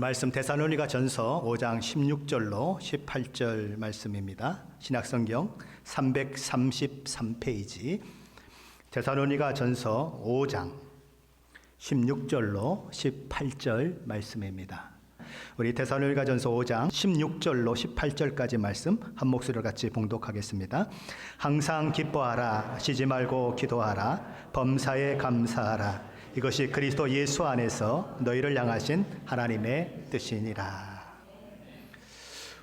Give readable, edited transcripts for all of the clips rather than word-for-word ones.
말씀 데살로니가 전서 5장 16절로 18절 말씀입니다. 신약성경 333페이지 데살로니가 전서 5장 16절로 18절 말씀입니다. 우리 데살로니가 전서 5장 16절로 18절까지 말씀 한 목소리로 같이 봉독하겠습니다. 항상 기뻐하라, 쉬지 말고 기도하라, 범사에 감사하라. 이것이 그리스도 예수 안에서 너희를 향하신 하나님의 뜻이니라.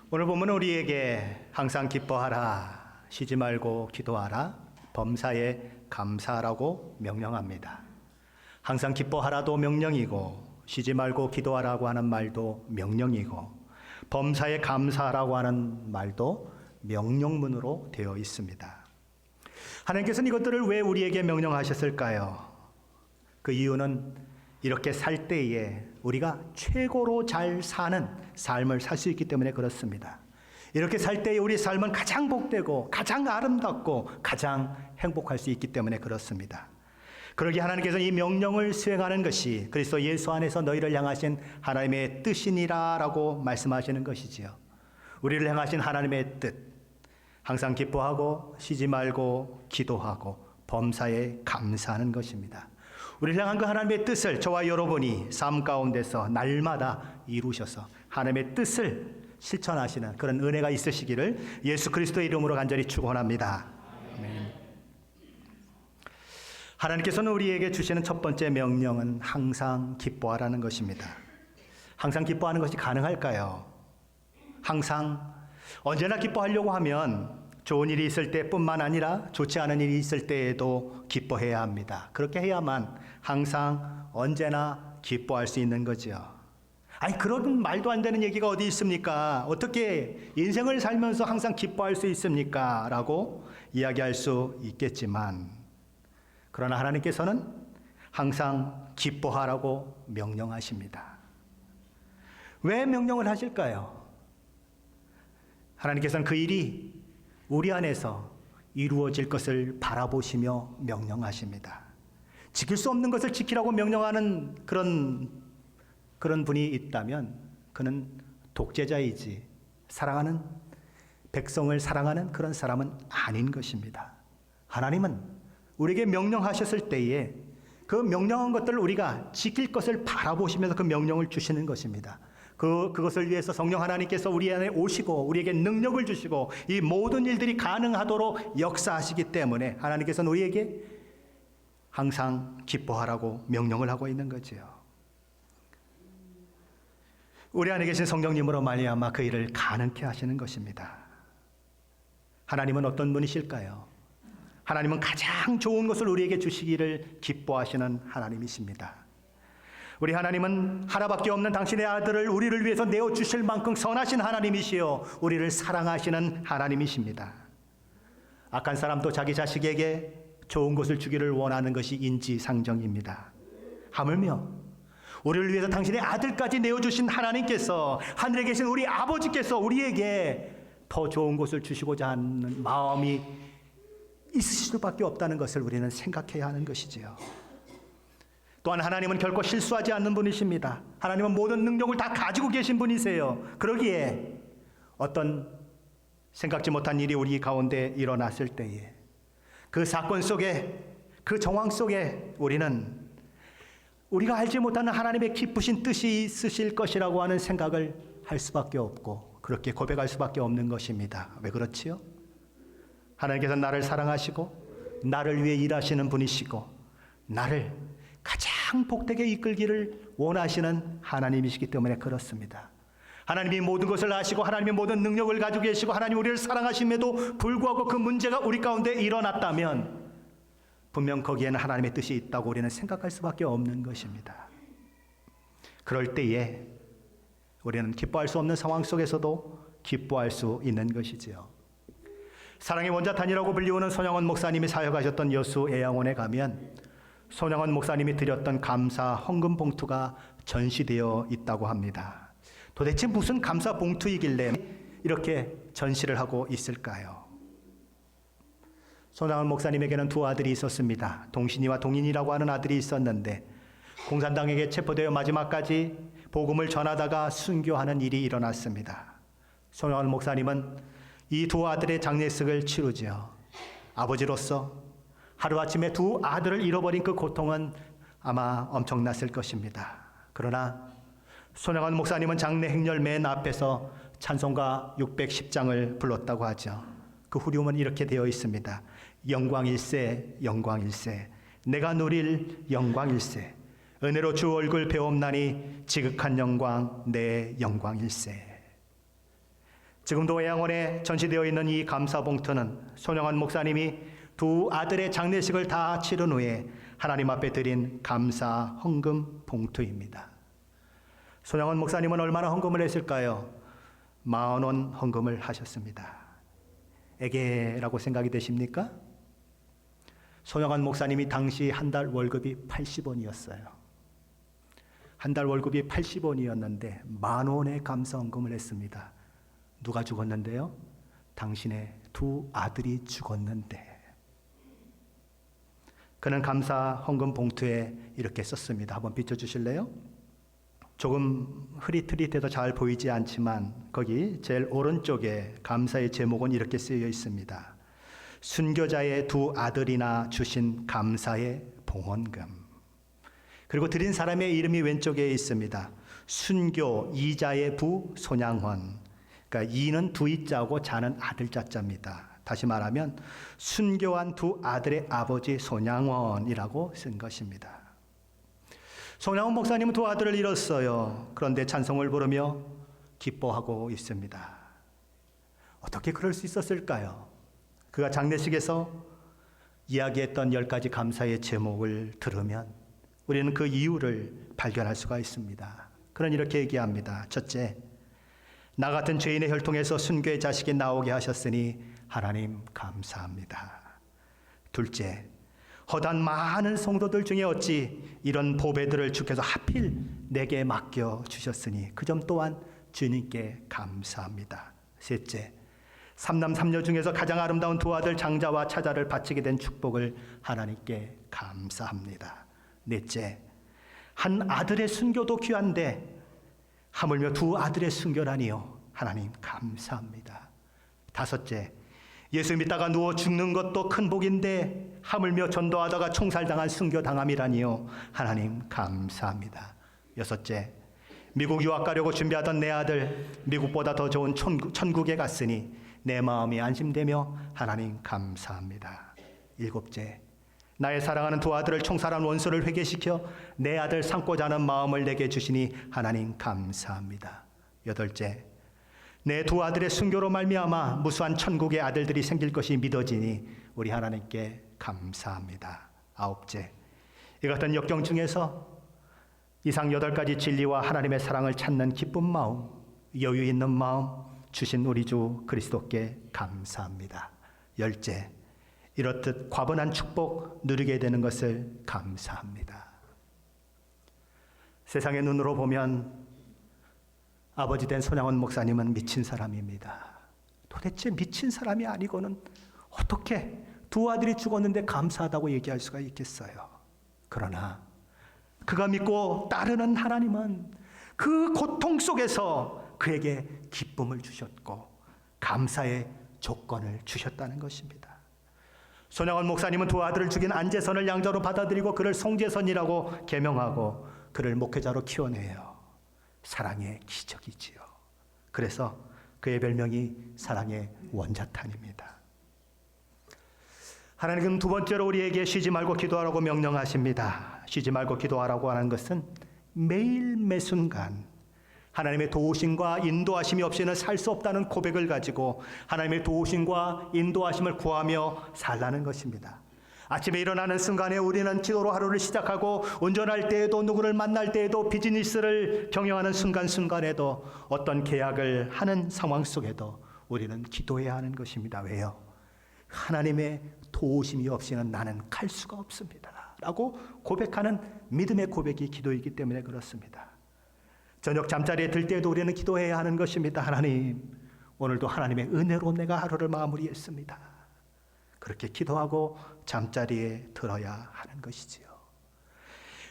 오늘 보면 우리에게 항상 기뻐하라, 쉬지 말고 기도하라, 범사에 감사하라고 명령합니다. 항상 기뻐하라도 명령이고, 쉬지 말고 기도하라고 하는 말도 명령이고, 범사에 감사하라고 하는 말도 명령문으로 되어 있습니다. 하나님께서는 이것들을 왜 우리에게 명령하셨을까요? 그 이유는 이렇게 살 때에 우리가 최고로 잘 사는 삶을 살 수 있기 때문에 그렇습니다. 이렇게 살 때에 우리 삶은 가장 복되고 가장 아름답고 가장 행복할 수 있기 때문에 그렇습니다. 그러기에 하나님께서는 이 명령을 수행하는 것이 그리스도 예수 안에서 너희를 향하신 하나님의 뜻이니라 라고 말씀하시는 것이지요. 우리를 향하신 하나님의 뜻, 항상 기뻐하고 쉬지 말고 기도하고 범사에 감사하는 것입니다. 우리를 향한 그 하나님의 뜻을 저와 여러분이 삶 가운데서 날마다 이루셔서 하나님의 뜻을 실천하시는 그런 은혜가 있으시기를 예수 그리스도의 이름으로 간절히 축원합니다. 아멘. 하나님께서는 우리에게 주시는 첫 번째 명령은 항상 기뻐하라는 것입니다. 항상 기뻐하는 것이 가능할까요? 항상 언제나 기뻐하려고 하면 좋은 일이 있을 때뿐만 아니라 좋지 않은 일이 있을 때에도 기뻐해야 합니다. 그렇게 해야만 항상 언제나 기뻐할 수 있는 거죠. 아니, 그런 말도 안 되는 얘기가 어디 있습니까? 어떻게 인생을 살면서 항상 기뻐할 수 있습니까? 라고 이야기할 수 있겠지만, 그러나 하나님께서는 항상 기뻐하라고 명령하십니다. 왜 명령을 하실까요? 하나님께서는 그 일이 우리 안에서 이루어질 것을 바라보시며 명령하십니다. 지킬 수 없는 것을 지키라고 명령하는 그런 분이 있다면 그는 독재자이지 사랑하는 백성을 사랑하는 그런 사람은 아닌 것입니다. 하나님은 우리에게 명령하셨을 때에 그 명령한 것들을 우리가 지킬 것을 바라보시면서 그 명령을 주시는 것입니다. 그것을 위해서 성령 하나님께서 우리 안에 오시고 우리에게 능력을 주시고 이 모든 일들이 가능하도록 역사하시기 때문에 하나님께서는 우리에게 항상 기뻐하라고 명령을 하고 있는 거지요. 우리 안에 계신 성령님으로 말미암아 그 일을 가능케 하시는 것입니다. 하나님은 어떤 분이실까요? 하나님은 가장 좋은 것을 우리에게 주시기를 기뻐하시는 하나님이십니다. 우리 하나님은 하나밖에 없는 당신의 아들을 우리를 위해서 내어주실 만큼 선하신 하나님이시요 우리를 사랑하시는 하나님이십니다. 악한 사람도 자기 자식에게 좋은 것을 주기를 원하는 것이 인지상정입니다. 하물며 우리를 위해서 당신의 아들까지 내어주신 하나님께서, 하늘에 계신 우리 아버지께서 우리에게 더 좋은 것을 주시고자 하는 마음이 있으실 수밖에 없다는 것을 우리는 생각해야 하는 것이지요. 또한 하나님은 결코 실수하지 않는 분이십니다. 하나님은 모든 능력을 다 가지고 계신 분이세요. 그러기에 어떤 생각지 못한 일이 우리 가운데 일어났을 때에 그 사건 속에, 그 정황 속에 우리는 우리가 알지 못하는 하나님의 기쁘신 뜻이 있으실 것이라고 하는 생각을 할 수밖에 없고 그렇게 고백할 수밖에 없는 것입니다. 왜 그렇지요? 하나님께서는 나를 사랑하시고 나를 위해 일하시는 분이시고 나를 가장 복되게 이끌기를 원하시는 하나님이시기 때문에 그렇습니다. 하나님이 모든 것을 아시고 하나님이 모든 능력을 가지고 계시고 하나님 우리를 사랑하심에도 불구하고 그 문제가 우리 가운데 일어났다면 분명 거기에는 하나님의 뜻이 있다고 우리는 생각할 수밖에 없는 것입니다. 그럴 때에 우리는 기뻐할 수 없는 상황 속에서도 기뻐할 수 있는 것이지요. 사랑의 원자탄이라고 불리우는 손영원 목사님이 사역하셨던 여수 애양원에 가면 손영원 목사님이 드렸던 감사 헌금 봉투가 전시되어 있다고 합니다. 도대체 무슨 감사 봉투이길래 이렇게 전시를 하고 있을까요? 손영원 목사님에게는 두 아들이 있었습니다. 동신이와 동인이라고 하는 아들이 있었는데 공산당에게 체포되어 마지막까지 복음을 전하다가 순교하는 일이 일어났습니다. 손영원 목사님은 이 두 아들의 장례식을 치르죠. 아버지로서 하루아침에 두 아들을 잃어버린 그 고통은 아마 엄청났을 것입니다. 그러나 손영원 목사님은 장례 행렬 맨 앞에서 찬송가 610장을 불렀다고 하죠. 그 후렴은 이렇게 되어 있습니다. 영광일세 영광일세 내가 누릴 영광일세 은혜로 주 얼굴 배움나니 지극한 영광 내 영광일세. 지금도 애양원에 전시되어 있는 이 감사봉투는 손영원 목사님이 두 아들의 장례식을 다 치른 후에 하나님 앞에 드린 감사 헌금 봉투입니다. 손영원 목사님은 얼마나 헌금을 했을까요? 40,000원 헌금을 하셨습니다. 에게라고 생각이 되십니까? 손영원 목사님이 당시 한 달 월급이 80원이었어요. 한 달 월급이 80원이었는데 10,000원의 감사 헌금을 했습니다. 누가 죽었는데요? 당신의 두 아들이 죽었는데. 그는 감사 헌금 봉투에 이렇게 썼습니다. 한번 비춰주실래요? 조금 흐릿흐릿해도 잘 보이지 않지만 거기 제일 오른쪽에 감사의 제목은 이렇게 쓰여 있습니다. 순교자의 두 아들이나 주신 감사의 봉헌금. 그리고 드린 사람의 이름이 왼쪽에 있습니다. 순교 이자의 부 손양헌. 그러니까 이는 두 이자고 자는 아들 자자입니다. 다시 말하면 순교한 두 아들의 아버지 손양원이라고 쓴 것입니다. 손양원 목사님은 두 아들을 잃었어요. 그런데 찬송을 부르며 기뻐하고 있습니다. 어떻게 그럴 수 있었을까요? 그가 장례식에서 이야기했던 10가지 감사의 제목을 들으면 우리는 그 이유를 발견할 수가 있습니다. 그는 이렇게 얘기합니다. 첫째, 나 같은 죄인의 혈통에서 순교의 자식이 나오게 하셨으니 하나님 감사합니다. 둘째, 허다한 많은 성도들 중에 어찌 이런 보배들을 주께서 하필 내게 맡겨 주셨으니 그 점 또한 주님께 감사합니다. 셋째, 삼남 삼녀 중에서 가장 아름다운 두 아들 장자와 차자를 바치게 된 축복을 하나님께 감사합니다. 넷째, 한 아들의 순교도 귀한데 하물며 두 아들의 순교라니요. 하나님 감사합니다. 다섯째, 예수 믿다가 누워 죽는 것도 큰 복인데 하물며 전도하다가 총살당한 순교당함이라니요. 하나님 감사합니다. 여섯째, 미국 유학 가려고 준비하던 내 아들 미국보다 더 좋은 천국에 갔으니 내 마음이 안심되며 하나님 감사합니다. 일곱째, 나의 사랑하는 두 아들을 총살한 원수를 회개시켜 내 아들 삼고자 하는 마음을 내게 주시니 하나님 감사합니다. 여덟째, 내 두 아들의 순교로 말미암아 무수한 천국의 아들들이 생길 것이 믿어지니 우리 하나님께 감사합니다. 아홉째, 이 같은 역경 중에서 이상 8가지 진리와 하나님의 사랑을 찾는 기쁜 마음, 여유 있는 마음 주신 우리 주 그리스도께 감사합니다. 열째, 이렇듯 과분한 축복 누리게 되는 것을 감사합니다. 세상의 눈으로 보면 아버지 된 손양원 목사님은 미친 사람입니다. 도대체 미친 사람이 아니고는 어떻게 두 아들이 죽었는데 감사하다고 얘기할 수가 있겠어요. 그러나 그가 믿고 따르는 하나님은 그 고통 속에서 그에게 기쁨을 주셨고 감사의 조건을 주셨다는 것입니다. 손양원 목사님은 두 아들을 죽인 안재선을 양자로 받아들이고 그를 송재선이라고 계명하고 그를 목회자로 키워내요. 사랑의 기적이지요. 그래서 그의 별명이 사랑의 원자탄입니다. 하나님은 두 번째로 우리에게 쉬지 말고 기도하라고 명령하십니다. 쉬지 말고 기도하라고 하는 것은 매일 매순간 하나님의 도우심과 인도하심이 없이는 살 수 없다는 고백을 가지고 하나님의 도우심과 인도하심을 구하며 살라는 것입니다. 아침에 일어나는 순간에 우리는 기도로 하루를 시작하고 운전할 때에도 누구를 만날 때에도 비즈니스를 경영하는 순간순간에도 어떤 계약을 하는 상황 속에도 우리는 기도해야 하는 것입니다. 왜요? 하나님의 도우심이 없이는 나는 갈 수가 없습니다. 라고 고백하는 믿음의 고백이 기도이기 때문에 그렇습니다. 저녁 잠자리에 들 때에도 우리는 기도해야 하는 것입니다. 하나님, 오늘도 하나님의 은혜로 내가 하루를 마무리했습니다. 그렇게 기도하고 잠자리에 들어야 하는 것이지요.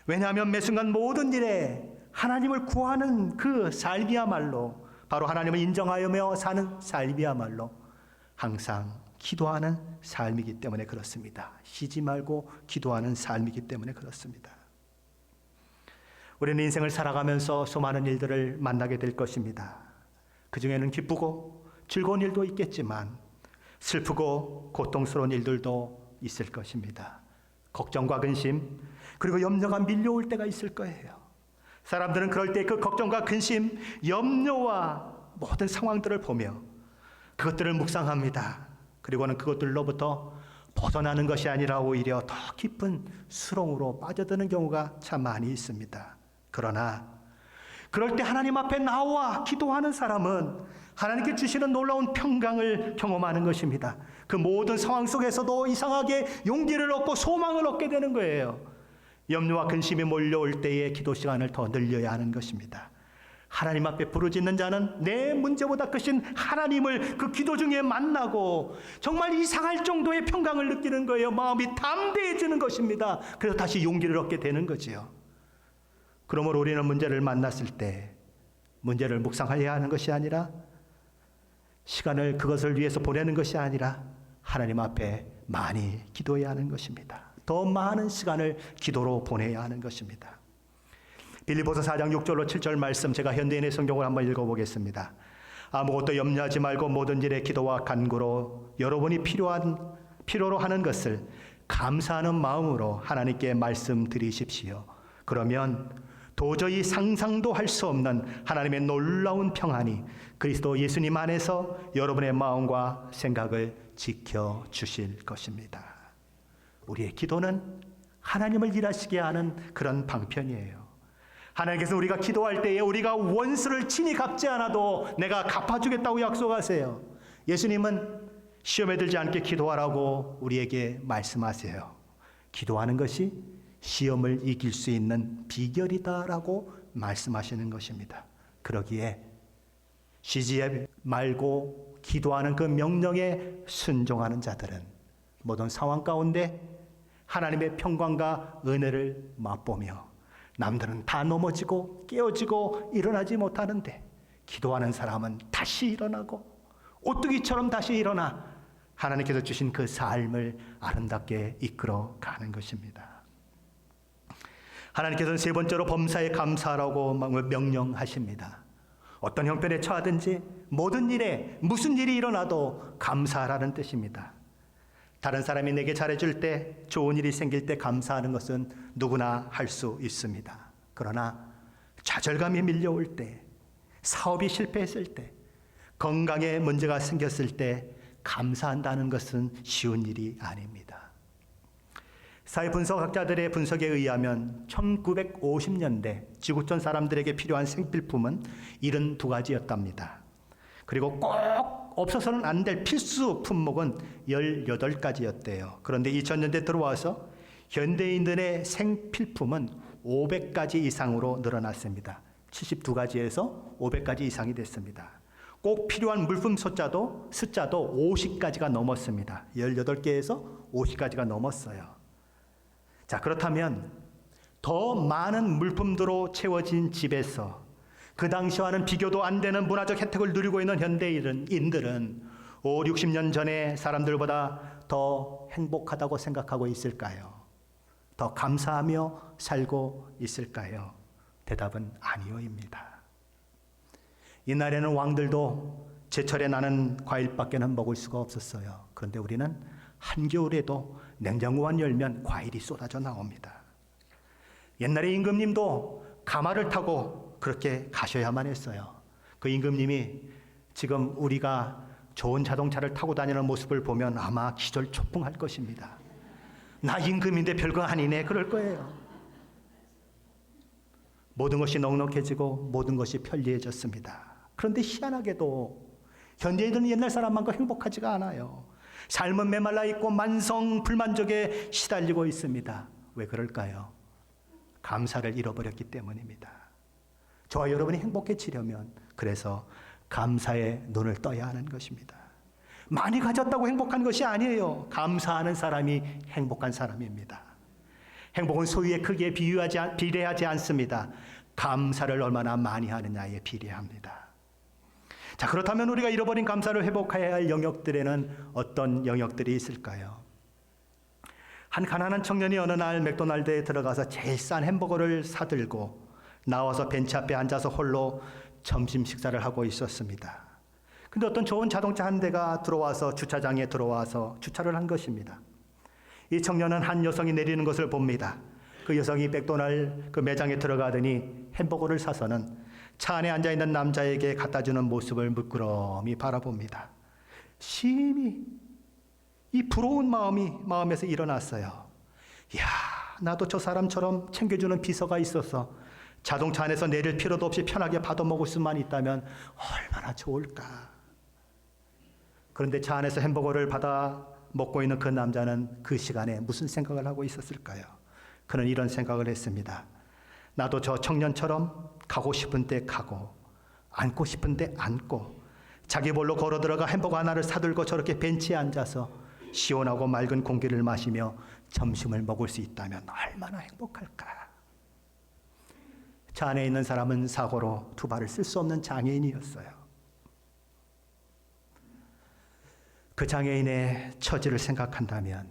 왜냐하면 매 순간 모든 일에 하나님을 구하는 그 삶이야말로 바로 하나님을 인정하며 사는 삶이야말로 항상 기도하는 삶이기 때문에 그렇습니다. 쉬지 말고 기도하는 삶이기 때문에 그렇습니다. 우리는 인생을 살아가면서 수많은 일들을 만나게 될 것입니다. 그 중에는 기쁘고 즐거운 일도 있겠지만 슬프고 고통스러운 일들도 있을 것입니다. 걱정과 근심 그리고 염려가 밀려올 때가 있을 거예요. 사람들은 그럴 때 그 걱정과 근심, 염려와 모든 상황들을 보며 그것들을 묵상합니다. 그리고는 그것들로부터 벗어나는 것이 아니라 오히려 더 깊은 수렁으로 빠져드는 경우가 참 많이 있습니다. 그러나 그럴 때 하나님 앞에 나와 기도하는 사람은 하나님께 주시는 놀라운 평강을 경험하는 것입니다. 그 모든 상황 속에서도 이상하게 용기를 얻고 소망을 얻게 되는 거예요. 염려와 근심이 몰려올 때에 기도 시간을 더 늘려야 하는 것입니다. 하나님 앞에 부르짖는 자는 내 문제보다 크신 하나님을 그 기도 중에 만나고 정말 이상할 정도의 평강을 느끼는 거예요. 마음이 담대해지는 것입니다. 그래서 다시 용기를 얻게 되는 거지요. 그러므로 우리는 문제를 만났을 때 문제를 묵상해야 하는 것이 아니라 시간을 그것을 위해서 보내는 것이 아니라 하나님 앞에 많이 기도해야 하는 것입니다. 더 많은 시간을 기도로 보내야 하는 것입니다. 빌립보서 4장 6절로 7절 말씀 제가 현대인의 성경을 한번 읽어보겠습니다. 아무것도 염려하지 말고 모든 일에 기도와 간구로 여러분이 필요로 하는 것을 감사하는 마음으로 하나님께 말씀드리십시오. 그러면 도저히 상상도 할 수 없는 하나님의 놀라운 평안이 그리스도 예수님 안에서 여러분의 마음과 생각을 지켜주실 것입니다. 우리의 기도는 하나님을 일하시게 하는 그런 방편이에요. 하나님께서 우리가 기도할 때에 우리가 원수를 친히 갚지 않아도 내가 갚아주겠다고 약속하세요. 예수님은 시험에 들지 않게 기도하라고 우리에게 말씀하세요. 기도하는 것이 시험을 이길 수 있는 비결이다라고 말씀하시는 것입니다. 그러기에 쉬지 말고 기도하는 그 명령에 순종하는 자들은 모든 상황 가운데 하나님의 평강과 은혜를 맛보며 남들은 다 넘어지고 깨어지고 일어나지 못하는데 기도하는 사람은 다시 일어나고 오뚜기처럼 다시 일어나 하나님께서 주신 그 삶을 아름답게 이끌어 가는 것입니다. 하나님께서는 세 번째로 범사에 감사하라고 명령하십니다. 어떤 형편에 처하든지 모든 일에 무슨 일이 일어나도 감사하라는 뜻입니다. 다른 사람이 내게 잘해줄 때, 좋은 일이 생길 때 감사하는 것은 누구나 할 수 있습니다. 그러나 좌절감이 밀려올 때, 사업이 실패했을 때, 건강에 문제가 생겼을 때 감사한다는 것은 쉬운 일이 아닙니다. 사회분석학자들의 분석에 의하면 1950년대 지구촌 사람들에게 필요한 생필품은 72가지였답니다. 그리고 꼭 없어서는 안 될 필수 품목은 18가지였대요. 그런데 2000년대 들어와서 현대인들의 생필품은 500가지 이상으로 늘어났습니다. 72가지에서 500가지 이상이 됐습니다. 꼭 필요한 물품 숫자도 50가지가 넘었습니다. 18개에서 50가지가 넘었어요. 자, 그렇다면 더 많은 물품들로 채워진 집에서 그 당시와는 비교도 안 되는 문화적 혜택을 누리고 있는 현대인들은 5, 60년 전의 사람들보다 더 행복하다고 생각하고 있을까요? 더 감사하며 살고 있을까요? 대답은 아니요입니다. 옛날에는 왕들도 제철에 나는 과일밖에는 먹을 수가 없었어요. 그런데 우리는 한겨울에도 냉장고만 열면 과일이 쏟아져 나옵니다. 옛날에 임금님도 가마를 타고 그렇게 가셔야만 했어요. 그 임금님이 지금 우리가 좋은 자동차를 타고 다니는 모습을 보면 아마 기절초풍할 것입니다. 나 임금인데 별거 아니네 그럴 거예요. 모든 것이 넉넉해지고 모든 것이 편리해졌습니다. 그런데 희한하게도 현대인들은 옛날 사람만큼 행복하지가 않아요. 삶은 메말라 있고 만성 불만족에 시달리고 있습니다. 왜 그럴까요? 감사를 잃어버렸기 때문입니다. 저와 여러분이 행복해지려면 그래서 감사의 눈을 떠야 하는 것입니다. 많이 가졌다고 행복한 것이 아니에요. 감사하는 사람이 행복한 사람입니다. 행복은 소유의 크기에 비례하지 않습니다. 감사를 얼마나 많이 하느냐에 비례합니다. 자, 그렇다면 우리가 잃어버린 감사를 회복해야 할 영역들에는 어떤 영역들이 있을까요? 한 가난한 청년이 어느 날 맥도날드에 들어가서 제일 싼 햄버거를 사들고 나와서 벤치 앞에 앉아서 홀로 점심 식사를 하고 있었습니다. 근데 어떤 좋은 자동차 한 대가 들어와서 주차장에 들어와서 주차를 한 것입니다. 이 청년은 한 여성이 내리는 것을 봅니다. 그 여성이 맥도날드 그 매장에 들어가더니 햄버거를 사서는 차 안에 앉아있는 남자에게 갖다주는 모습을 물끄러미 바라봅니다. 심히 이 부러운 마음이 마음에서 일어났어요. 이야, 나도 저 사람처럼 챙겨주는 비서가 있어서 자동차 안에서 내릴 필요도 없이 편하게 받아 먹을 수만 있다면 얼마나 좋을까. 그런데 차 안에서 햄버거를 받아 먹고 있는 그 남자는 그 시간에 무슨 생각을 하고 있었을까요? 그는 이런 생각을 했습니다. 나도 저 청년처럼 가고 싶은 데 가고 앉고 싶은 데 앉고 자기 볼로 걸어 들어가 햄버거 하나를 사들고 저렇게 벤치에 앉아서 시원하고 맑은 공기를 마시며 점심을 먹을 수 있다면 얼마나 행복할까. 차 안에 있는 사람은 사고로 두 발을 쓸 수 없는 장애인이었어요. 그 장애인의 처지를 생각한다면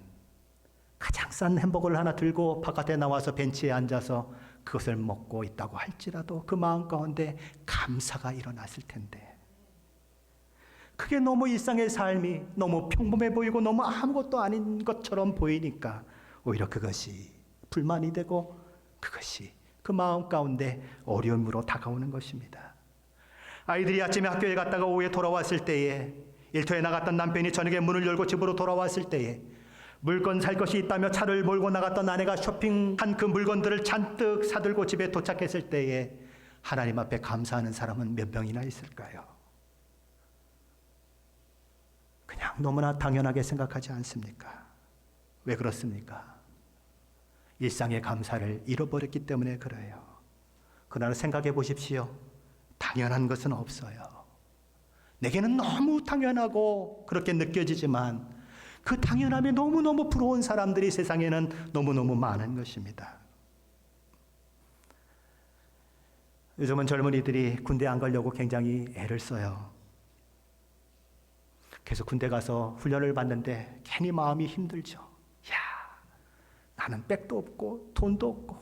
가장 싼 햄버거를 하나 들고 바깥에 나와서 벤치에 앉아서 그것을 먹고 있다고 할지라도 그 마음 가운데 감사가 일어났을 텐데, 그게 너무 일상의 삶이 너무 평범해 보이고 너무 아무것도 아닌 것처럼 보이니까 오히려 그것이 불만이 되고 그것이 그 마음 가운데 어려움으로 다가오는 것입니다. 아이들이 아침에 학교에 갔다가 오후에 돌아왔을 때에, 일터에 나갔던 남편이 저녁에 문을 열고 집으로 돌아왔을 때에, 물건 살 것이 있다며 차를 몰고 나갔던 아내가 쇼핑한 그 물건들을 잔뜩 사들고 집에 도착했을 때에 하나님 앞에 감사하는 사람은 몇 명이나 있을까요? 그냥 너무나 당연하게 생각하지 않습니까? 왜 그렇습니까? 일상의 감사를 잃어버렸기 때문에 그래요. 그러나 생각해 보십시오. 당연한 것은 없어요. 내게는 너무 당연하고 그렇게 느껴지지만 그 당연함에 너무너무 부러운 사람들이 세상에는 너무너무 많은 것입니다. 요즘은 젊은이들이 군대 안 가려고 굉장히 애를 써요. 계속 군대 가서 훈련을 받는데 괜히 마음이 힘들죠. 야, 나는 백도 없고 돈도 없고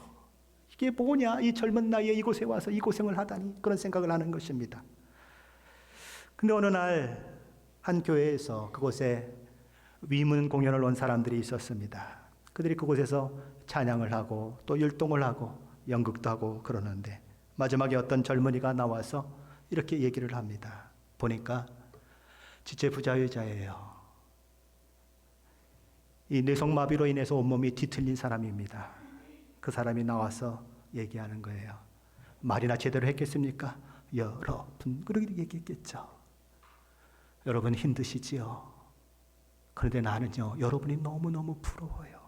이게 뭐냐, 이 젊은 나이에 이곳에 와서 이 고생을 하다니, 그런 생각을 하는 것입니다. 근데 어느 날 한 교회에서 그곳에 위문 공연을 온 사람들이 있었습니다. 그들이 그곳에서 찬양을 하고 또 율동을 하고 연극도 하고 그러는데 마지막에 어떤 젊은이가 나와서 이렇게 얘기를 합니다. 보니까 지체 부자유자예요. 이 뇌성마비로 인해서 온몸이 뒤틀린 사람입니다. 그 사람이 나와서 얘기하는 거예요. 말이나 제대로 했겠습니까? 여러분, 그렇게 얘기했겠죠. 여러분 힘드시지요? 그런데 나는요, 여러분이 너무너무 부러워요.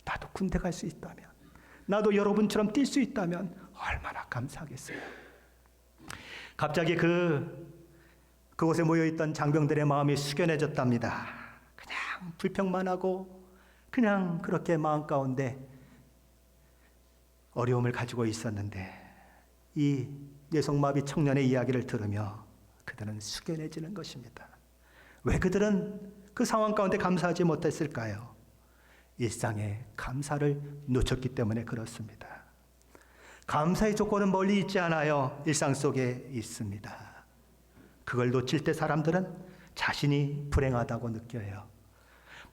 나도 군대 갈 수 있다면, 나도 여러분처럼 뛸 수 있다면 얼마나 감사하겠어요. 갑자기 그곳에 모여있던 장병들의 마음이 숙연해졌답니다. 그냥 불평만 하고 그냥 그렇게 마음 가운데 어려움을 가지고 있었는데 이 뇌성마비 청년의 이야기를 들으며 그들은 숙연해지는 것입니다. 왜 그들은 그 상황 가운데 감사하지 못했을까요? 일상의 감사를 놓쳤기 때문에 그렇습니다. 감사의 조건은 멀리 있지 않아요. 일상 속에 있습니다. 그걸 놓칠 때 사람들은 자신이 불행하다고 느껴요.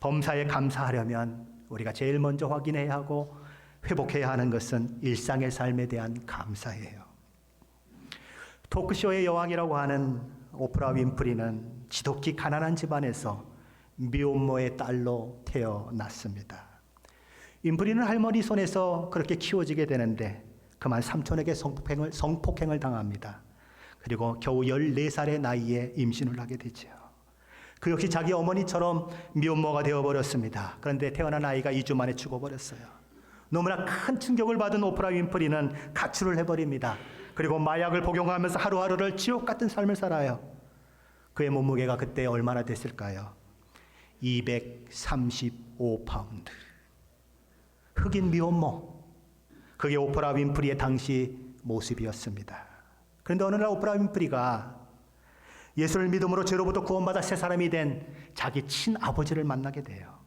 범사에 감사하려면 우리가 제일 먼저 확인해야 하고 회복해야 하는 것은 일상의 삶에 대한 감사예요. 토크쇼의 여왕이라고 하는 오프라 윈프리는 지독히 가난한 집안에서 미혼모의 딸로 태어났습니다. 윈프리는 할머니 손에서 그렇게 키워지게 되는데 그만 삼촌에게 성폭행을 당합니다. 그리고 겨우 14살의 나이에 임신을 하게 되죠. 그 역시 자기 어머니처럼 미혼모가 되어버렸습니다. 그런데 태어난 아이가 2주 만에 죽어버렸어요. 너무나 큰 충격을 받은 오프라 윈프리는 가출을 해버립니다. 그리고 마약을 복용하면서 하루하루를 지옥 같은 삶을 살아요. 그의 몸무게가 그때 얼마나 됐을까요? 235파운드. 흑인 미혼모. 그게 오프라 윈프리의 당시 모습이었습니다. 그런데 어느 날 오프라 윈프리가 예수를 믿음으로 죄로부터 구원받아 새 사람이 된 자기 친아버지를 만나게 돼요.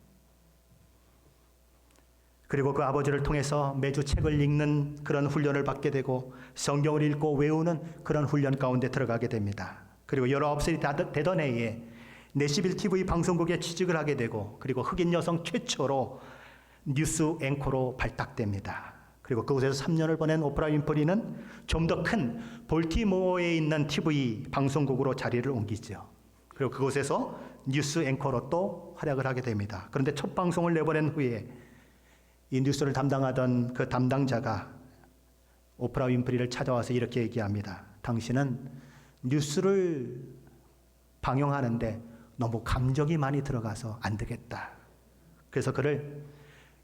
그리고 그 아버지를 통해서 매주 책을 읽는 그런 훈련을 받게 되고 성경을 읽고 외우는 그런 훈련 가운데 들어가게 됩니다. 그리고 19살이 되던 해에 내시빌 TV 방송국에 취직을 하게 되고 그리고 흑인 여성 최초로 뉴스 앵커로 발탁됩니다. 그리고 그곳에서 3년을 보낸 오프라 윈프리는 좀 더 큰 볼티모어에 있는 TV 방송국으로 자리를 옮기죠. 그리고 그곳에서 뉴스 앵커로 또 활약을 하게 됩니다. 그런데 첫 방송을 내보낸 후에 이 뉴스를 담당하던 그 담당자가 오프라 윈프리를 찾아와서 이렇게 얘기합니다. 당신은 뉴스를 방영하는데 너무 감정이 많이 들어가서 안 되겠다. 그래서 그를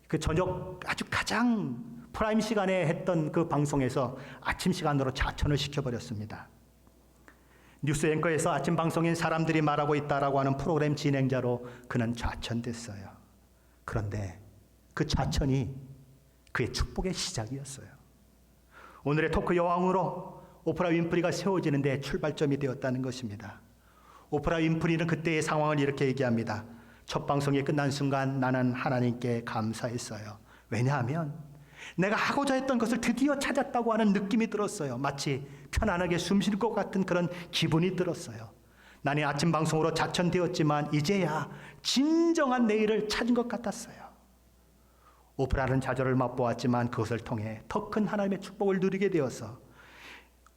그 저녁 아주 가장 프라임 시간에 했던 그 방송에서 아침 시간으로 자천을 시켜버렸습니다. 뉴스 앵커에서 아침 방송인 사람들이 말하고 있다라고 하는 프로그램 진행자로 그는 좌천됐어요. 그런데 그 좌천이 그의 축복의 시작이었어요. 오늘의 토크 여왕으로 오프라 윈프리가 세워지는 데 출발점이 되었다는 것입니다. 오프라 윈프리는 그때의 상황을 이렇게 얘기합니다. 첫 방송이 끝난 순간 나는 하나님께 감사했어요. 왜냐하면 내가 하고자 했던 것을 드디어 찾았다고 하는 느낌이 들었어요. 마치 편안하게 숨 쉴 것 같은 그런 기분이 들었어요. 나는 아침 방송으로 자천되었지만 이제야 진정한 내 일을 찾은 것 같았어요. 오프라는 좌절을 맛보았지만 그것을 통해 더 큰 하나님의 축복을 누리게 되어서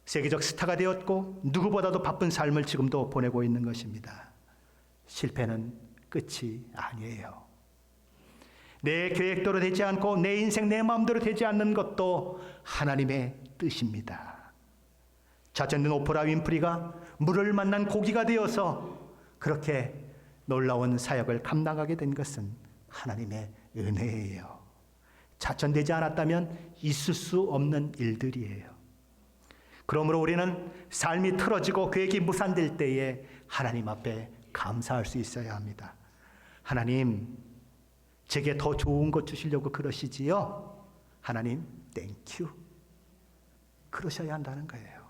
세계적 스타가 되었고 누구보다도 바쁜 삶을 지금도 보내고 있는 것입니다. 실패는 끝이 아니에요. 내 계획대로 되지 않고 내 인생 내 마음대로 되지 않는 것도 하나님의 뜻입니다. 좌천된 오프라 윈프리가 물을 만난 고기가 되어서 그렇게 놀라운 사역을 감당하게 된 것은 하나님의 은혜예요. 좌천되지 않았다면 있을 수 없는 일들이에요. 그러므로 우리는 삶이 틀어지고 계획이 무산될 때에 하나님 앞에 감사할 수 있어야 합니다. 하나님, 제게 더 좋은 것 주시려고 그러시지요? 하나님, 땡큐. 그러셔야 한다는 거예요.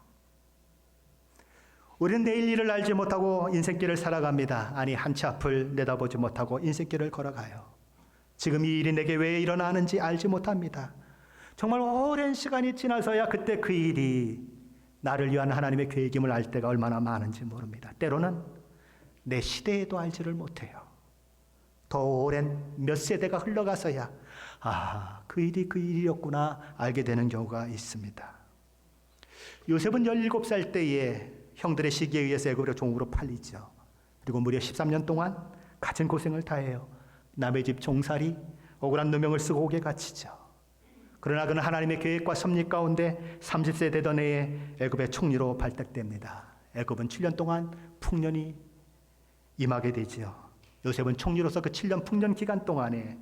우리는 내일 일을 알지 못하고 인생길을 살아갑니다. 아니, 한 치 앞을 내다보지 못하고 인생길을 걸어가요. 지금 이 일이 내게 왜 일어나는지 알지 못합니다. 정말 오랜 시간이 지나서야 그때 그 일이 나를 위한 하나님의 계획임을 알 때가 얼마나 많은지 모릅니다. 때로는 내 시대에도 알지를 못해요. 더 오랜 몇 세대가 흘러가서야 그 일이 그 일이었구나 알게 되는 경우가 있습니다. 요셉은 17살 때에 형들의 시기에 의해서 애굽으로 종으로 팔리죠. 그리고 무려 13년 동안 갖은 고생을 다해요. 남의 집 종살이, 억울한 누명을 쓰고 옥에 갇히죠. 그러나 그는 하나님의 계획과 섭리 가운데 30세 되던 해에 애굽의 총리로 발탁됩니다. 애굽은 7년 동안 풍년이 임하게 되지요. 요셉은 총리로서 그 7년 풍년 기간 동안에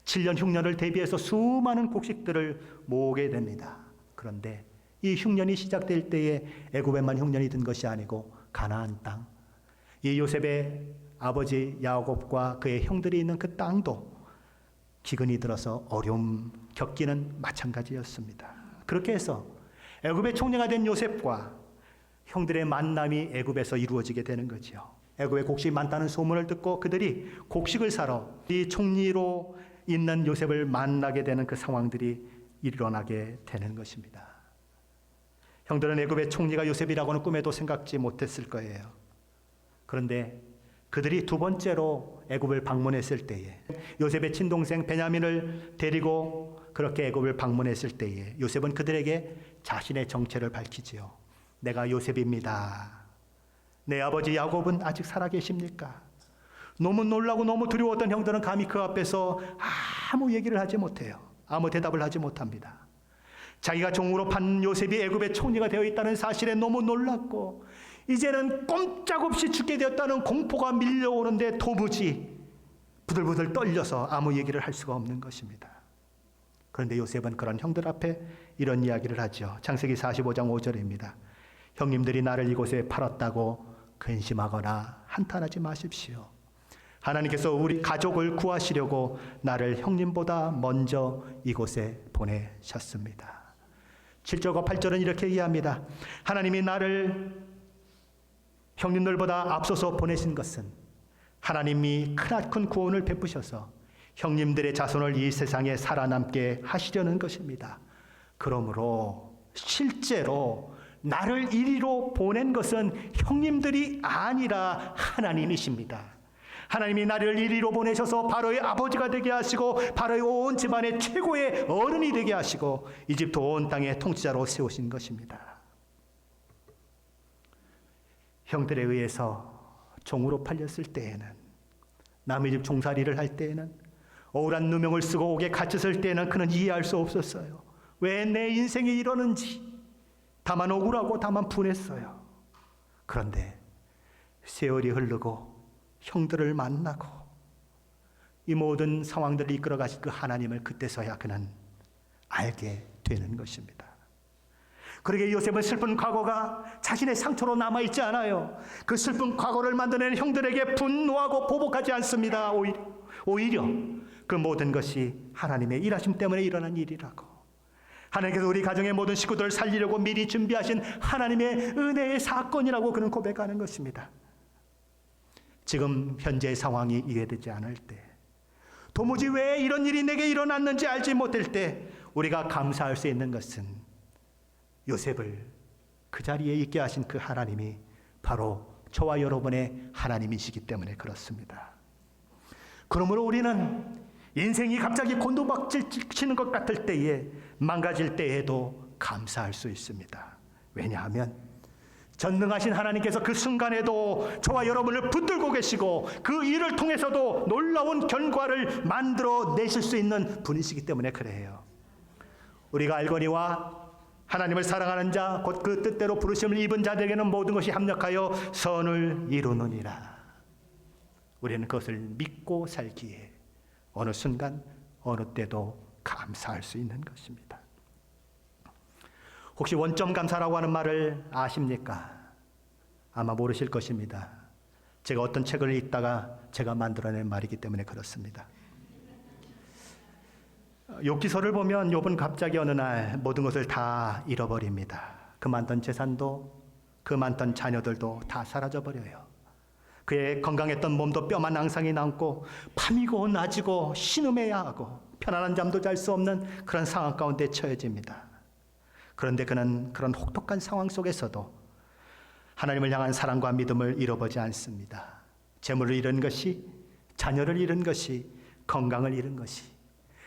7년 흉년을 대비해서 수많은 곡식들을 모으게 됩니다. 그런데 이 흉년이 시작될 때에 애굽에만 흉년이 든 것이 아니고 가나안 땅, 이 요셉의 아버지 야곱과 그의 형들이 있는 그 땅도 기근이 들어서 어려움 겪기는 마찬가지였습니다. 그렇게 해서 애굽의 총리가 된 요셉과 형들의 만남이 애굽에서 이루어지게 되는 거죠. 애굽에 곡식이 많다는 소문을 듣고 그들이 곡식을 사러 이 총리로 있는 요셉을 만나게 되는 그 상황들이 일어나게 되는 것입니다. 형들은 애굽의 총리가 요셉이라고는 꿈에도 생각지 못했을 거예요. 그런데 그들이 두 번째로 애굽을 방문했을 때에 요셉의 친동생 베냐민을 데리고 그렇게 애굽을 방문했을 때에 요셉은 그들에게 자신의 정체를 밝히지요. 내가 요셉입니다. 내 아버지 야곱은 아직 살아계십니까? 너무 놀라고 너무 두려웠던 형들은 감히 그 앞에서 아무 얘기를 하지 못해요. 아무 대답을 하지 못합니다. 자기가 종으로 판 요셉이 애굽의 총리가 되어 있다는 사실에 너무 놀랐고 이제는 꼼짝없이 죽게 되었다는 공포가 밀려오는데 도무지 부들부들 떨려서 아무 얘기를 할 수가 없는 것입니다. 그런데 요셉은 그런 형들 앞에 이런 이야기를 하죠. 창세기 45장 5절입니다. 형님들이 나를 이곳에 팔았다고 근심하거나 한탄하지 마십시오. 하나님께서 우리 가족을 구하시려고 나를 형님보다 먼저 이곳에 보내셨습니다. 7절과 8절은 이렇게 이해합니다. 하나님이 나를 형님들보다 앞서서 보내신 것은 하나님이 크나큰 구원을 베푸셔서 형님들의 자손을 이 세상에 살아남게 하시려는 것입니다. 그러므로 실제로 나를 이리로 보낸 것은 형님들이 아니라 하나님이십니다. 하나님이 나를 이리로 보내셔서 바로의 아버지가 되게 하시고 바로의 온 집안의 최고의 어른이 되게 하시고 이집트 온 땅의 통치자로 세우신 것입니다. 형들에 의해서 종으로 팔렸을 때에는, 남의 집 종살이를 할 때에는, 억울한 누명을 쓰고 옥에 갇혔을 때에는 그는 이해할 수 없었어요. 왜 내 인생이 이러는지. 다만 억울하고 다만 분했어요. 그런데 세월이 흐르고 형들을 만나고 이 모든 상황들을 이끌어 가신 그 하나님을 그때서야 그는 알게 되는 것입니다. 그러게 요셉은 슬픈 과거가 자신의 상처로 남아있지 않아요. 그 슬픈 과거를 만들어낸 형들에게 분노하고 보복하지 않습니다. 오히려 그 모든 것이 하나님의 일하심 때문에 일어난 일이라고, 하나님께서 우리 가정의 모든 식구들을 살리려고 미리 준비하신 하나님의 은혜의 사건이라고 그는 고백하는 것입니다. 지금 현재의 상황이 이해되지 않을 때, 도무지 왜 이런 일이 내게 일어났는지 알지 못할 때 우리가 감사할 수 있는 것은 요셉을 그 자리에 있게 하신 그 하나님이 바로 저와 여러분의 하나님이시기 때문에 그렇습니다. 그러므로 우리는 인생이 갑자기 곤두박질 치는 것 같을 때에, 망가질 때에도 감사할 수 있습니다. 왜냐하면 전능하신 하나님께서 그 순간에도 저와 여러분을 붙들고 계시고 그 일을 통해서도 놀라운 결과를 만들어 내실 수 있는 분이시기 때문에 그래요. 우리가 알거니와 하나님을 사랑하는 자, 곧 그 뜻대로 부르심을 입은 자들에게는 모든 것이 합력하여 선을 이루느니라. 우리는 그것을 믿고 살기에 어느 순간 어느 때도 감사할 수 있는 것입니다. 혹시 원점 감사라고 하는 말을 아십니까? 아마 모르실 것입니다. 제가 어떤 책을 읽다가 제가 만들어낸 말이기 때문에 그렇습니다. 욥기서를 보면 욥은 갑자기 어느 날 모든 것을 다 잃어버립니다. 그 많던 재산도, 그 많던 자녀들도 다 사라져버려요. 그의 건강했던 몸도 뼈만 앙상이 남고 밤이고 낮이고 신음해야 하고 편안한 잠도 잘 수 없는 그런 상황 가운데 처해집니다. 그런데 그는 그런 혹독한 상황 속에서도 하나님을 향한 사랑과 믿음을 잃어보지 않습니다. 재물을 잃은 것이, 자녀를 잃은 것이, 건강을 잃은 것이,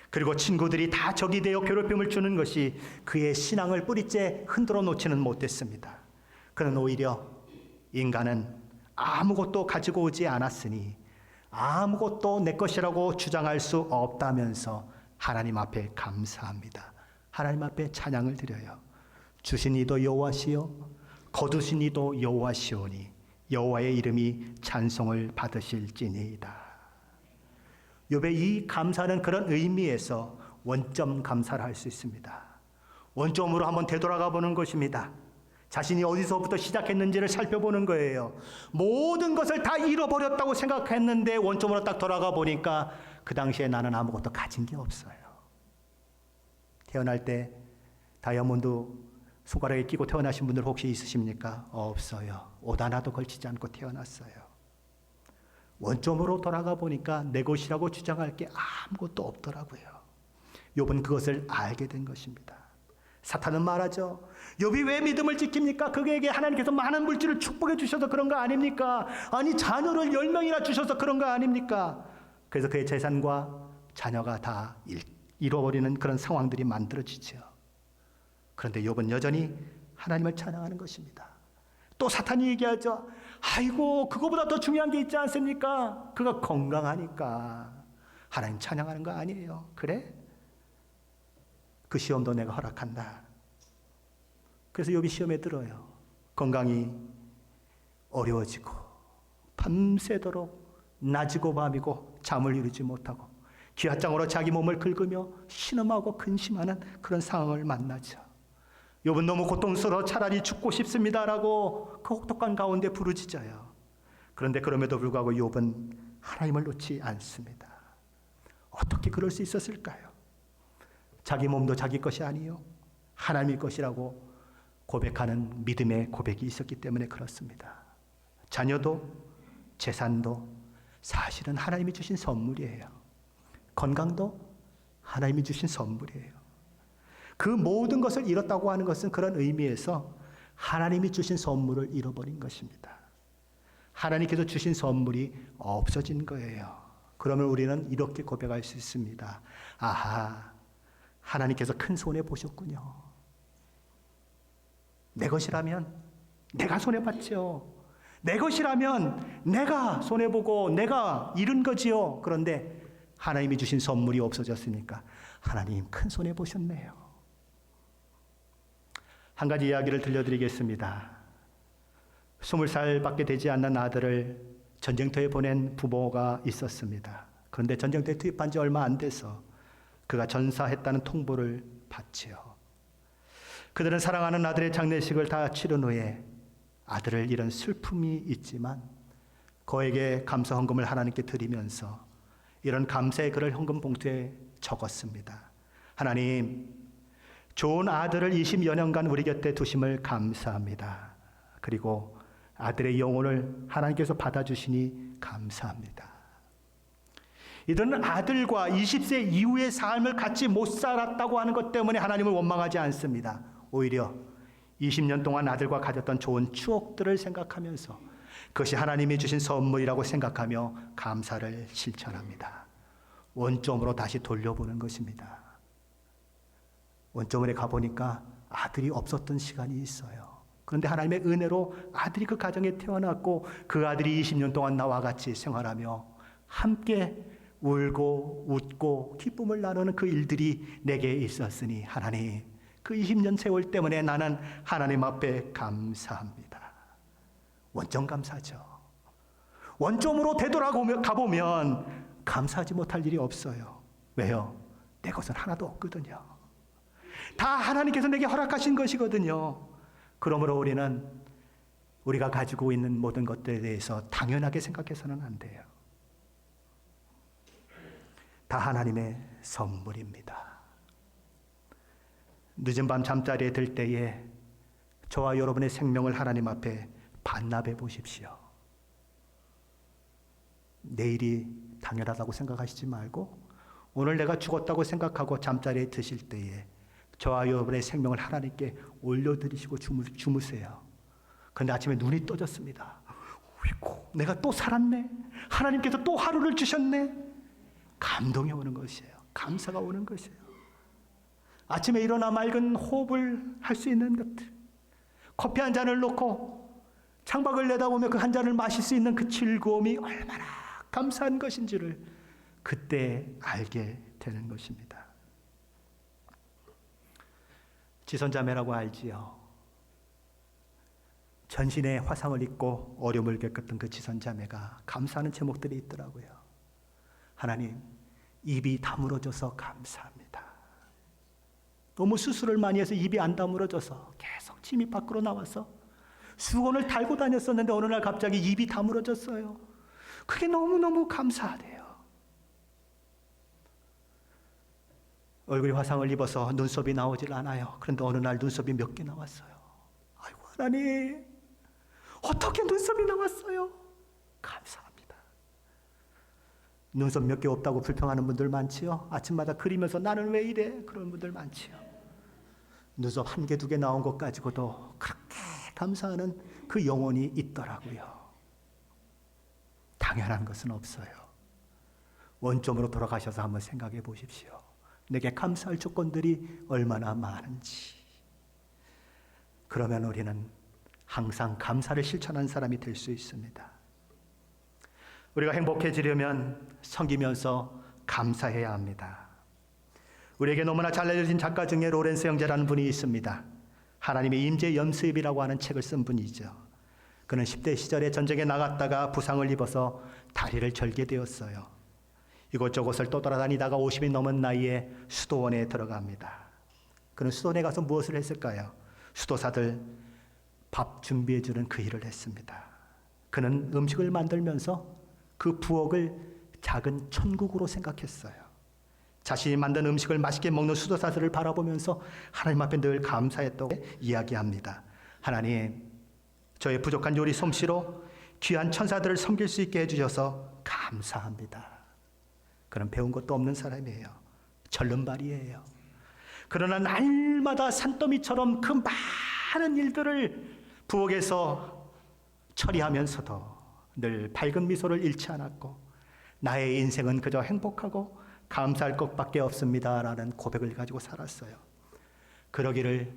그리고 친구들이 다 적이 되어 괴롭힘을 주는 것이 그의 신앙을 뿌리째 흔들어 놓지는 못했습니다. 그는 오히려 인간은 아무것도 가지고 오지 않았으니 아무것도 내 것이라고 주장할 수 없다면서 하나님 앞에 감사합니다. 하나님 앞에 찬양을 드려요. 주신 이도 여호와시요 거두신 이도 여호와시오니 여호와의 이름이 찬송을 받으실지니이다. 욥의 이 감사는 그런 의미에서 원점 감사를 할 수 있습니다. 원점으로 한번 되돌아가 보는 것입니다. 자신이 어디서부터 시작했는지를 살펴보는 거예요. 모든 것을 다 잃어버렸다고 생각했는데 원점으로 딱 돌아가 보니까 그 당시에 나는 아무것도 가진 게 없어요. 태어날 때 다이아몬드 손가락에 끼고 태어나신 분들 혹시 있으십니까? 없어요. 옷 하나도 걸치지 않고 태어났어요. 원점으로 돌아가 보니까 내 것이라고 주장할 게 아무것도 없더라고요. 욥은 그것을 알게 된 것입니다. 사탄은 말하죠. 욥이 왜 믿음을 지킵니까? 그에게 하나님께서 많은 물질을 축복해 주셔서 그런 거 아닙니까? 아니 자녀를 10명이나 주셔서 그런 거 아닙니까? 그래서 그의 재산과 자녀가 다 잃어버리는 그런 상황들이 만들어지죠. 그런데 욥은 여전히 하나님을 찬양하는 것입니다. 또 사탄이 얘기하죠. 아이고 그거보다 더 중요한 게 있지 않습니까? 그가 건강하니까 하나님 찬양하는 거 아니에요. 그래? 그 시험도 내가 허락한다. 그래서 욥이 시험에 들어요. 건강이 어려워지고 밤새도록 낮이고 밤이고 잠을 이루지 못하고 기아장으로 자기 몸을 긁으며 신음하고 근심하는 그런 상황을 만나죠. 욥은 너무 고통스러워 차라리 죽고 싶습니다라고 그 혹독한 가운데 부르짖어요. 그런데 그럼에도 불구하고 욥은 하나님을 놓지 않습니다. 어떻게 그럴 수 있었을까요? 자기 몸도 자기 것이 아니요 하나님의 것이라고 고백하는 믿음의 고백이 있었기 때문에 그렇습니다. 자녀도 재산도 사실은 하나님이 주신 선물이에요. 건강도 하나님이 주신 선물이에요. 그 모든 것을 잃었다고 하는 것은 그런 의미에서 하나님이 주신 선물을 잃어버린 것입니다. 하나님께서 주신 선물이 없어진 거예요. 그러면 우리는 이렇게 고백할 수 있습니다. 아하, 하나님께서 큰 손해 보셨군요. 내 것이라면 내가 손해봤죠. 내 것이라면 내가 손해보고 내가 잃은 거지요. 그런데 하나님이 주신 선물이 없어졌으니까 하나님 큰 손해 보셨네요. 한 가지 이야기를 들려드리겠습니다. 20살밖에 되지 않는 아들을 전쟁터에 보낸 부모가 있었습니다. 그런데 전쟁터에 투입한 지 얼마 안 돼서 그가 전사했다는 통보를 받지요. 그들은 사랑하는 아들의 장례식을 다 치른 후에 아들을 잃은 슬픔이 있지만 그에게 감사 헌금을 하나님께 드리면서 이런 감사의 글을 헌금 봉투에 적었습니다. 하나님, 좋은 아들을 20여 년간 우리 곁에 두심을 감사합니다. 그리고 아들의 영혼을 하나님께서 받아주시니 감사합니다. 이들은 아들과 20세 이후의 삶을 같이 못 살았다고 하는 것 때문에 하나님을 원망하지 않습니다. 오히려 20년 동안 아들과 가졌던 좋은 추억들을 생각하면서 그것이 하나님이 주신 선물이라고 생각하며 감사를 실천합니다. 원점으로 다시 돌려보는 것입니다. 원점에 가보니까 아들이 없었던 시간이 있어요. 그런데 하나님의 은혜로 아들이 그 가정에 태어났고 그 아들이 20년 동안 나와 같이 생활하며 함께 울고 웃고 기쁨을 나누는 그 일들이 내게 있었으니 하나님, 그 20년 세월 때문에 나는 하나님 앞에 감사합니다. 원점 감사죠. 원점으로 되돌아가보면 감사하지 못할 일이 없어요. 왜요? 내 것은 하나도 없거든요. 다 하나님께서 내게 허락하신 것이거든요. 그러므로 우리는 우리가 가지고 있는 모든 것들에 대해서 당연하게 생각해서는 안 돼요. 다 하나님의 선물입니다. 늦은 밤 잠자리에 들 때에 저와 여러분의 생명을 하나님 앞에 반납해 보십시오. 내일이 당연하다고 생각하시지 말고 오늘 내가 죽었다고 생각하고 잠자리에 드실 때에 저와 여러분의 생명을 하나님께 올려드리시고 주무세요. 그런데 아침에 눈이 떠졌습니다. 어이구, 내가 또 살았네. 하나님께서 또 하루를 주셨네. 감동이 오는 것이에요. 감사가 오는 것이에요. 아침에 일어나 맑은 호흡을 할 수 있는 것들, 커피 한 잔을 놓고 창밖을 내다보며 그 한 잔을 마실 수 있는 그 즐거움이 얼마나 감사한 것인지를 그때 알게 되는 것입니다. 지선자매라고 알지요. 전신에 화상을 입고 어려움을 겪었던 그 지선자매가 감사하는 제목들이 있더라고요. 하나님, 입이 다물어져서 감사합니다. 너무 수술을 많이 해서 입이 안 다물어져서 계속 침이 밖으로 나와서 수건을 달고 다녔었는데 어느 날 갑자기 입이 다물어졌어요. 그게 너무너무 감사하대요. 얼굴에 화상을 입어서 눈썹이 나오질 않아요. 그런데 어느 날 눈썹이 몇 개 나왔어요. 아이고 하나님, 어떻게 눈썹이 나왔어요? 감사합니다. 눈썹 몇 개 없다고 불평하는 분들 많지요. 아침마다 그리면서 나는 왜 이래? 그런 분들 많지요. 눈썹 한 개, 두 개 나온 것 가지고도 그렇게 감사하는 그 영혼이 있더라고요. 당연한 것은 없어요. 원점으로 돌아가셔서 한번 생각해 보십시오. 내게 감사할 조건들이 얼마나 많은지. 그러면 우리는 항상 감사를 실천하는 사람이 될 수 있습니다. 우리가 행복해지려면 섬기면서 감사해야 합니다. 우리에게 너무나 잘 알려진 작가 중에 로렌스 형제라는 분이 있습니다. 하나님의 임재 연습이라고 하는 책을 쓴 분이죠. 그는 10대 시절에 전쟁에 나갔다가 부상을 입어서 다리를 절게 되었어요. 이곳저곳을 떠돌아다니다가 50이 넘은 나이에 수도원에 들어갑니다. 그는 수도원에 가서 무엇을 했을까요? 수도사들 밥 준비해주는 그 일을 했습니다. 그는 음식을 만들면서 그 부엌을 작은 천국으로 생각했어요. 자신이 만든 음식을 맛있게 먹는 수도사들을 바라보면서 하나님 앞에 늘 감사했다고 이야기합니다. 하나님, 저의 부족한 요리 솜씨로 귀한 천사들을 섬길 수 있게 해주셔서 감사합니다. 그런 배운 것도 없는 사람이에요. 절름발이에요. 그러나 날마다 산더미처럼 그 많은 일들을 부엌에서 처리하면서도 늘 밝은 미소를 잃지 않았고, 나의 인생은 그저 행복하고 감사할 것밖에 없습니다 라는 고백을 가지고 살았어요. 그러기를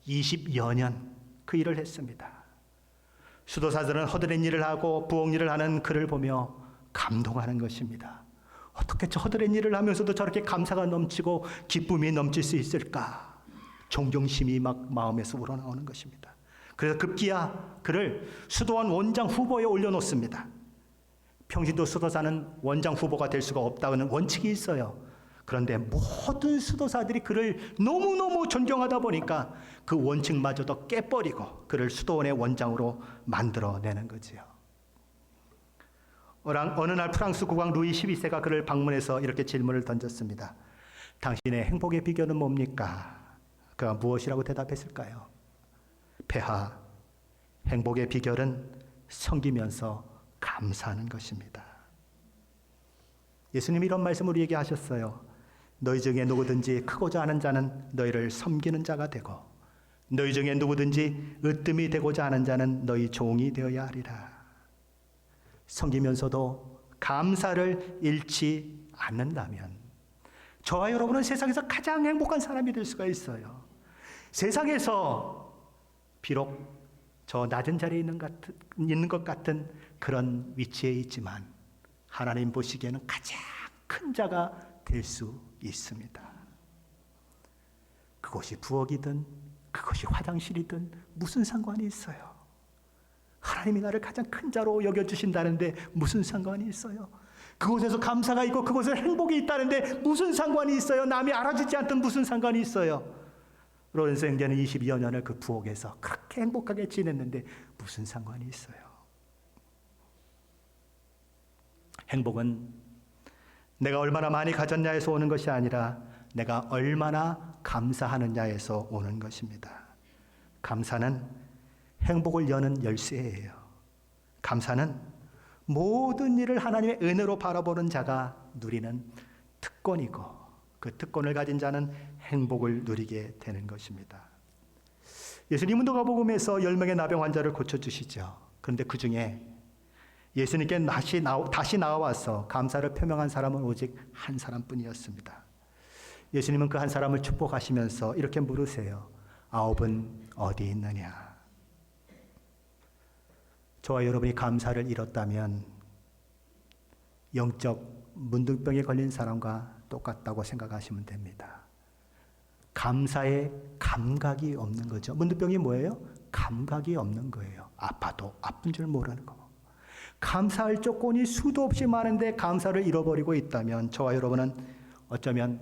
20여 년 그 일을 했습니다. 수도사들은 허드렛 일을 하고 부엌 일을 하는 그를 보며 감동하는 것입니다. 어떻게 저 허드렛 일을 하면서도 저렇게 감사가 넘치고 기쁨이 넘칠 수 있을까? 존경심이 막 마음에서 우러나오는 것입니다. 그래서 급기야 그를 수도원 원장 후보에 올려놓습니다. 평신도 수도사는 원장 후보가 될 수가 없다는 원칙이 있어요. 그런데 모든 수도사들이 그를 너무너무 존경하다 보니까 그 원칙마저도 깨버리고 그를 수도원의 원장으로 만들어내는 거지요. 어느 날 프랑스 국왕 루이 12세가 그를 방문해서 이렇게 질문을 던졌습니다. 당신의 행복의 비결은 뭡니까? 그가 무엇이라고 대답했을까요? 폐하, 행복의 비결은 섬기면서 감사하는 것입니다. 예수님이 이런 말씀을 우리에게 하셨어요. 너희 중에 누구든지 크고자 하는 자는 너희를 섬기는 자가 되고, 너희 중에 누구든지 으뜸이 되고자 하는 자는 너희 종이 되어야 하리라. 섬기면서도 감사를 잃지 않는다면 저와 여러분은 세상에서 가장 행복한 사람이 될 수가 있어요. 세상에서 비록 저 낮은 자리에 있는 것 같은 그런 위치에 있지만 하나님 보시기에는 가장 큰 자가 될 수 있습니다. 그것이 부엌이든 그것이 화장실이든 무슨 상관이 있어요? 하나님이 나를 가장 큰 자로 여겨주신다는데 무슨 상관이 있어요? 그곳에서 감사가 있고 그곳에 행복이 있다는데 무슨 상관이 있어요? 남이 알아주지 않든 무슨 상관이 있어요? 로렌소 형제는 22여 년을 그 부엌에서 그렇게 행복하게 지냈는데 무슨 상관이 있어요? 행복은 내가 얼마나 많이 가졌냐에서 오는 것이 아니라 내가 얼마나 감사하느냐에서 오는 것입니다. 감사는 행복을 여는 열쇠예요. 감사는 모든 일을 하나님의 은혜로 바라보는 자가 누리는 특권이고, 그 특권을 가진 자는 행복을 누리게 되는 것입니다. 예수님은 누가복음에서 10명의 나병 환자를 고쳐주시죠. 그런데 그 중에 예수님께 다시 나와서 감사를 표명한 사람은 오직 한 사람뿐이었습니다. 예수님은 그 한 사람을 축복하시면서 이렇게 물으세요. 9은 어디 있느냐? 저와 여러분이 감사를 잃었다면 영적 문둥병에 걸린 사람과 똑같다고 생각하시면 됩니다. 감사의 감각이 없는 거죠. 문둥병이 뭐예요? 감각이 없는 거예요. 아파도 아픈 줄 모르는 거. 감사할 조건이 수도 없이 많은데 감사를 잃어버리고 있다면 저와 여러분은 어쩌면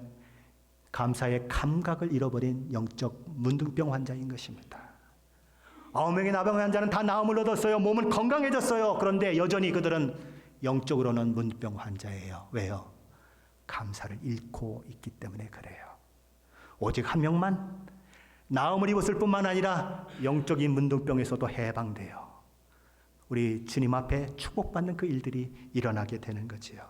감사의 감각을 잃어버린 영적 문둥병 환자인 것입니다. 9명의 나병 환자는 다 나음을 얻었어요. 몸은 건강해졌어요. 그런데 여전히 그들은 영적으로는 문둥병 환자예요. 왜요? 감사를 잃고 있기 때문에 그래요. 오직 한 명만 나음을 입었을 뿐만 아니라 영적인 문둥병에서도 해방돼요. 우리 주님 앞에 축복받는 그 일들이 일어나게 되는 거지요.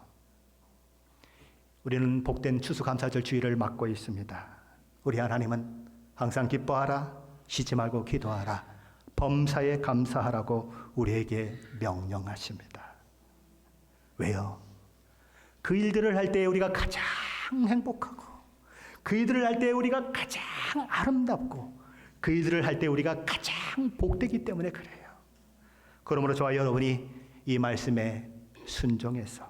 우리는 복된 추수감사절 주일을 맞고 있습니다. 우리 하나님은 항상 기뻐하라, 쉬지 말고 기도하라, 범사에 감사하라고 우리에게 명령하십니다. 왜요? 그 일들을 할 때 우리가 가장 행복하고, 그 일들을 할 때 우리가 가장 아름답고, 그 일들을 할 때 우리가 가장 복되기 때문에 그래요. 그러므로 저와 여러분이 이 말씀에 순종해서,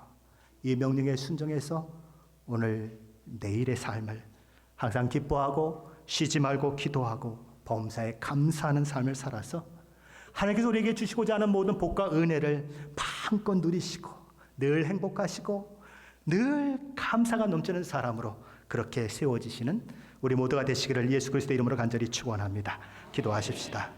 이 명령에 순종해서 오늘 내일의 삶을 항상 기뻐하고 쉬지 말고 기도하고 범사에 감사하는 삶을 살아서 하나님께서 우리에게 주시고자 하는 모든 복과 은혜를 마음껏 누리시고 늘 행복하시고 늘 감사가 넘치는 사람으로 그렇게 세워지시는 우리 모두가 되시기를 예수 그리스도의 이름으로 간절히 축원합니다. 기도하십시다.